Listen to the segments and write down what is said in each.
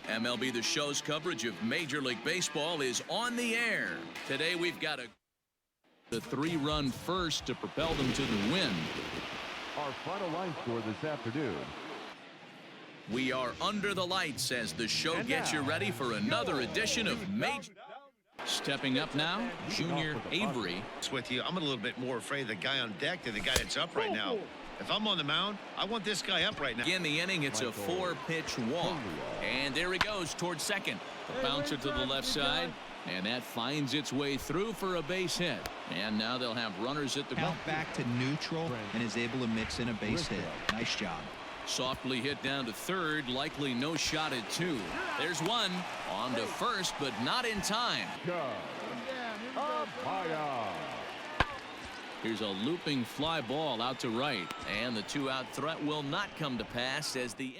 MLB The Show's coverage of Major League Baseball is on the air. Today we've got the 3-run first to propel them to the win. Our final line score this afternoon. We are under the lights as the show gets you ready for another edition of Major. Stepping up now, Junior Avery. With you, I'm a little bit more afraid of the guy on deck than the guy that's up right now. If I'm on the mound, I want this guy up right now. In the inning, it's a 4-pitch walk. And there he goes towards second. The bouncer to the left side. And that finds its way through for a base hit. And now they'll have runners at the count back to neutral and is able to mix in a base hit. Nice job. Softly hit down to third, likely no shot at 2. There's one on to first, but not in time. Here's a looping fly ball out to right, and the 2-out threat will not come to pass as the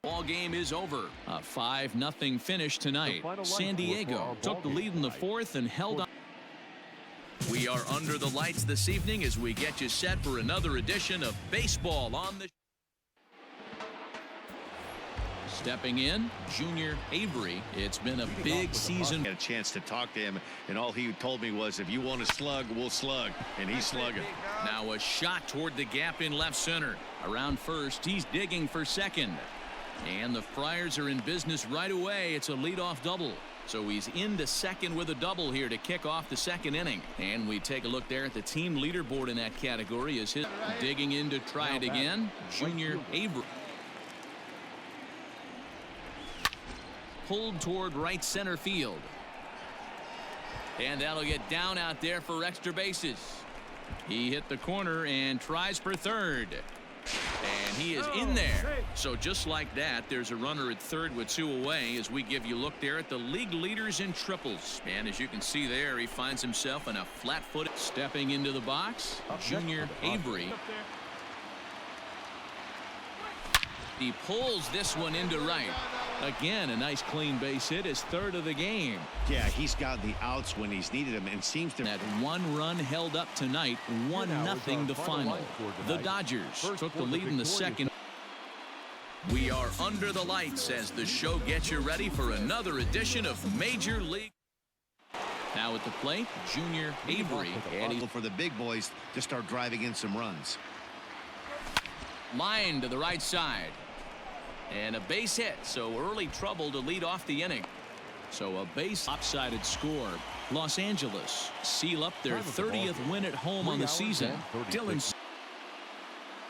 ball game is over. A 5-0 finish tonight. San Diego took the lead in the 4th and held on. We are under the lights this evening as we get you set for another edition of Baseball on the. Stepping in, Junior Avery. It's been a big season. I had a chance to talk to him, and all he told me was, if you want to slug, we'll slug. And he's slugging. Now a shot toward the gap in left center. Around first, he's digging for second. And the Friars are in business right away. It's a leadoff double. So he's into second with a double here to kick off the second inning. And we take a look there at the team leaderboard in that category as his digging in to try it again, Junior Avery. Pulled toward right center field. And that'll get down out there for extra bases. He hit the corner and tries for third. And he is in there. So just like that, there's a runner at third with 2 away as we give you a look there at the league leaders in triples. And as you can see there, he finds himself in a flat foot. Stepping into the box, Junior Avery. He pulls this one into right. Again, a nice clean base hit, his 3rd of the game. Yeah, he's got the outs when he's needed them and seems to. That 1 run held up tonight, 1-0 the final. The Dodgers took the lead in the 2nd. We are under the lights as the show gets you ready for another edition of Major League. Now at the plate, Junior Avery. And he's for the big boys to start driving in some runs. Line to the right side. And a base hit, so early trouble to lead off the inning. So a base lopsided score. Los Angeles seal up their 30th win at home on the season. Dylan.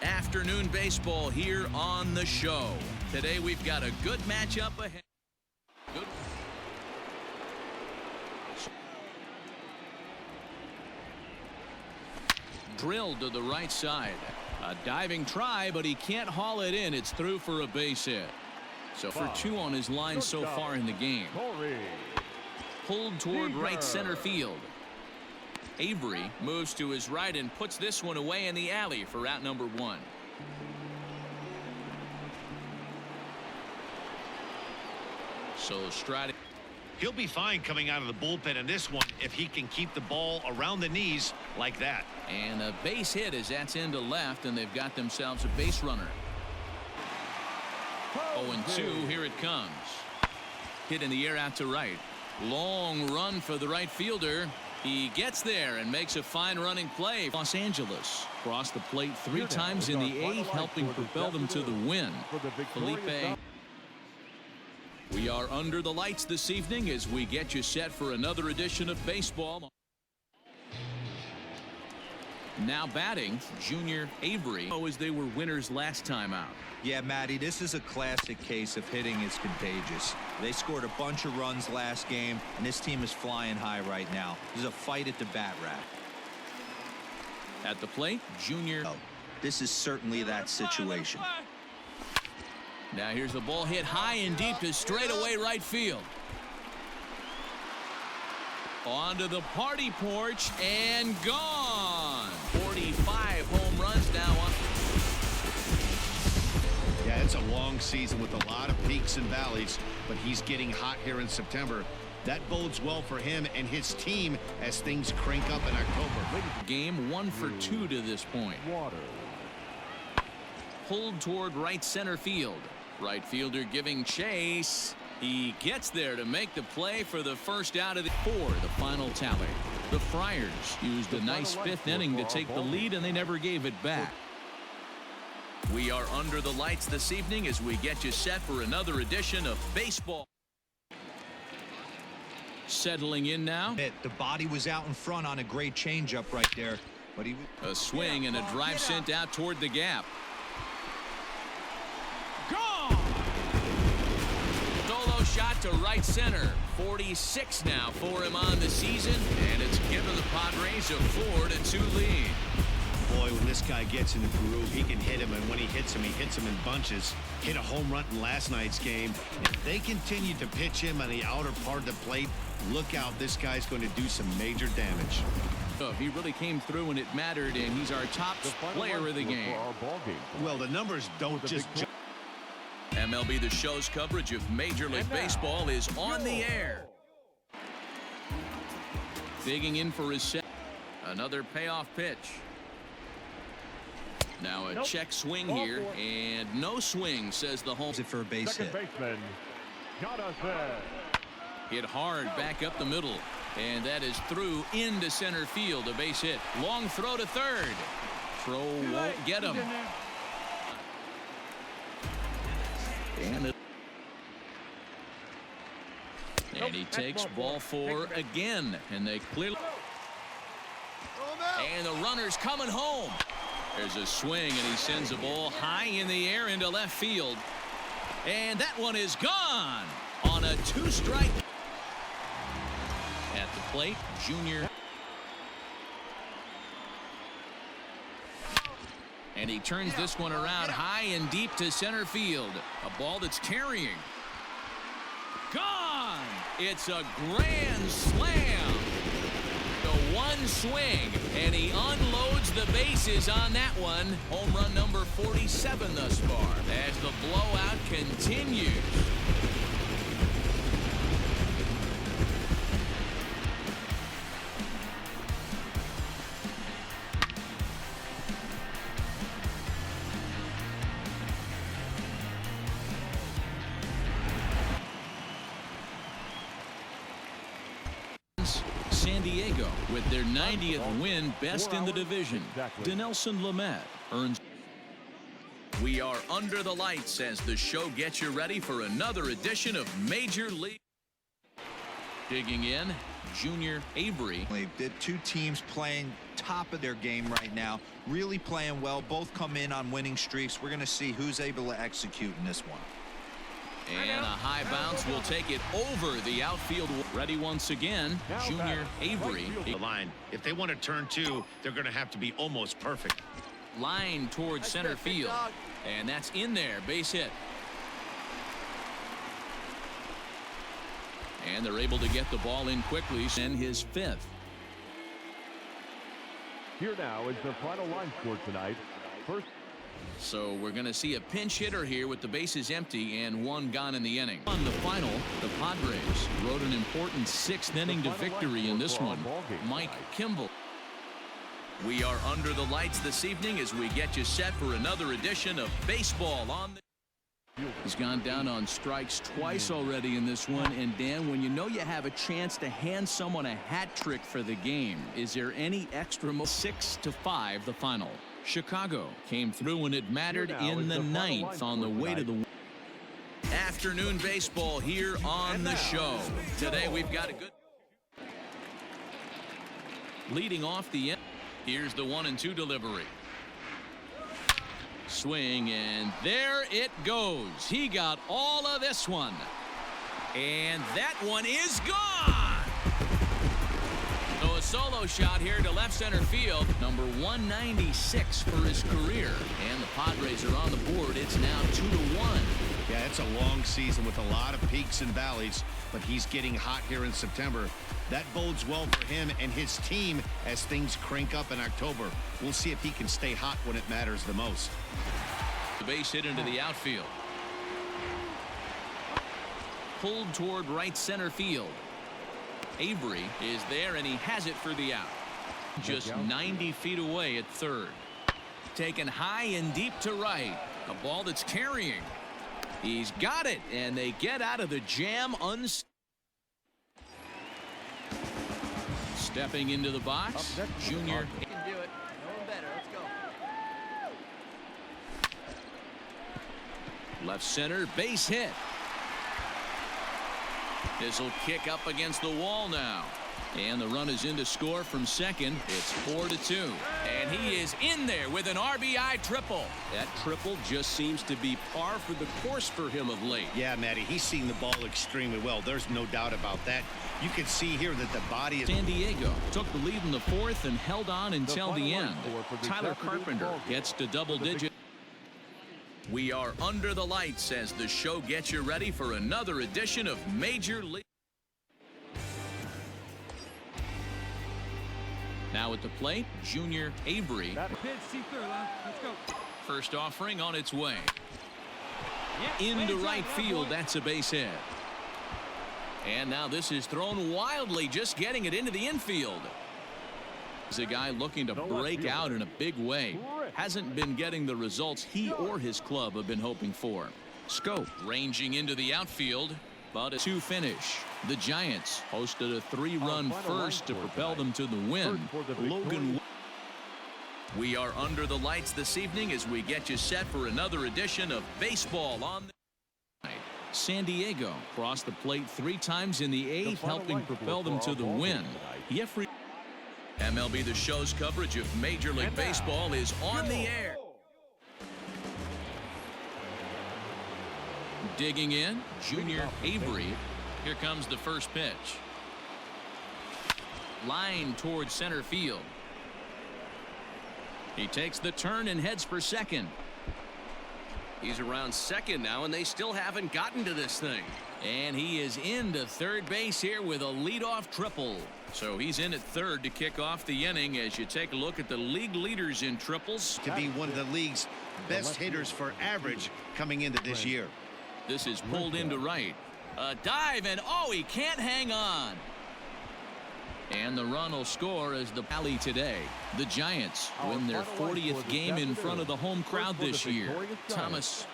Afternoon baseball here on the show. Today we've got a good matchup ahead. Good. Drilled to the right side. A diving try, but he can't haul it in. It's through for a base hit. So for 2 on his line so far in the game. Pulled toward right center field. Avery moves to his right and puts this one away in the alley for out number 1. So Stride. He'll be fine coming out of the bullpen in this one if he can keep the ball around the knees like that. And a base hit as that's into left, and they've got themselves a base runner. 0-2, here it comes. Hit in the air out to right. Long run for the right fielder. He gets there and makes a fine running play. Los Angeles crossed the plate 3 times in the 8th, helping propel them to the win. Felipe. We are under the lights this evening as we get you set for another edition of baseball. Now batting, Junior Avery. As they were winners last time out. Yeah, Matty, this is a classic case of hitting is contagious. They scored a bunch of runs last game, and this team is flying high right now. There's a fight at the bat rack. At the plate, Junior. Oh, this is certainly that situation. Now here's the ball hit high and deep to straightaway right field. Onto the party porch and gone. 45 home runs now on. Yeah, it's a long season with a lot of peaks and valleys, but he's getting hot here in September. That bodes well for him and his team as things crank up in October. Game 1 for 2 to this point. Pulled toward right center field. Right fielder giving chase. He gets there to make the play for the first out of the final tally. The Friars used a nice fifth inning to take the lead, and they never gave it back. We are under the lights this evening as we get you set for another edition of baseball. Settling in now. The body was out in front on a great changeup right there, but a swing and a drive sent out toward the gap. Gone. Solo shot to right center. 46 now for him on the season, and it's given the Padres a 4-2 lead. Boy, when this guy gets in the groove, he can hit him, and when he hits him in bunches. Hit a home run in last night's game. If they continue to pitch him on the outer part of the plate, look out, this guy's going to do some major damage. He really came through when it mattered, and he's our top player of the game. Well, the numbers don't just jump. MLB The Show's coverage of Major League Baseball is on the air. Digging in for his set. Another payoff pitch. Now a check swing here, and no swing, says the home. For a base hit. Hit hard back up the middle, and that is through into center field. A base hit. Long throw to third. Throw won't get him. And he takes ball 4 again, and they clearly. And the runner's coming home. There's a swing, and he sends a ball high in the air into left field. And that one is gone on a 2-strike. At the plate, Junior. And he turns this one around high and deep to center field. A ball that's carrying. Gone! It's a grand slam. The one swing, and he unloads the bases on that one. Home run number 47 thus far as the blowout continues. San Diego with their 90th win, best in the division. Dinelson Lamet earns. We are under the lights as the show gets you ready for another edition of Major League. Digging in, Junior Avery. The two teams playing top of their game right now, really playing well. Both come in on winning streaks. We're going to see who's able to execute in this one. And a high bounce will take it over the outfield. Ready once again, Junior Avery. The line. If they want to turn 2, they're going to have to be almost perfect. Line towards center field. And that's in there. Base hit. And they're able to get the ball in quickly. And his 5th. Here now is the final line score tonight. First. So we're going to see a pinch hitter here with the bases empty and 1 gone in the inning. On the final, the Padres rode an important 6th inning to victory in this one. Mike Kimball. We are under the lights this evening as we get you set for another edition of baseball on the. He's gone down on strikes twice already in this one. And Dan, when you know you have a chance to hand someone a hat trick for the game, is there any extra? 6-5 the final. Chicago came through when it mattered in the 9th on the way to the afternoon baseball here on the show. Today we've got a good leading off the end. Here's the 1-2 delivery. Swing, and there it goes. He got all of this one. And that one is gone. So a solo shot here to left center field. Number 196 for his career. And the Padres are on the board. It's now 2-1. Yeah, it's a long season with a lot of peaks and valleys, but he's getting hot here in September. That bodes well for him and his team as things crank up in October. We'll see if he can stay hot when it matters the most. The base hit into the outfield. Pulled toward right center field. Avery is there, and he has it for the out. Just 90 feet away at third. Taken high and deep to right. A ball that's carrying. He's got it, and they get out of the jam Stepping into the box, Junior. You can do it. No one better. Let's go. Left center, base hit. This will kick up against the wall now. And the run is in to score from second. It's 4-2. And he is in there with an RBI triple. That triple just seems to be par for the course for him of late. Yeah, Matty, he's seen the ball extremely well. There's no doubt about that. You can see here that the body is... San Diego took the lead in the fourth and held on until the end. Tyler Carpenter gets to double digit. We are under the lights as the show gets you ready for another edition of Major League. Now at the plate, Junior Avery. First offering on its way. Into right field, that's a base hit. And now this is thrown wildly, just getting it into the infield. Is a guy looking to break out in a big way. Hasn't been getting the results he or his club have been hoping for. Scope ranging into the outfield, but a 2 finish. The Giants hosted a 3-run first to propel them to the win. Logan. We are under the lights this evening as we get you set for another edition of baseball on the night. San Diego crossed the plate 3 times in the 8th, helping propel them to the win. MLB The Show's coverage of Major League Baseball is on the air. Digging in, Junior Avery. Here comes the first pitch. Line towards center field. He takes the turn and heads for second. He's around second now, and they still haven't gotten to this thing. And he is into third base here with a leadoff triple. So he's in at third to kick off the inning as you take a look at the league leaders in triples. To be one of the league's best hitters for average coming into this year. This is pulled into right. A dive, and oh, he can't hang on. And the run will score as the rally today. The Giants win their 40th game in front of the home crowd this year. Thomas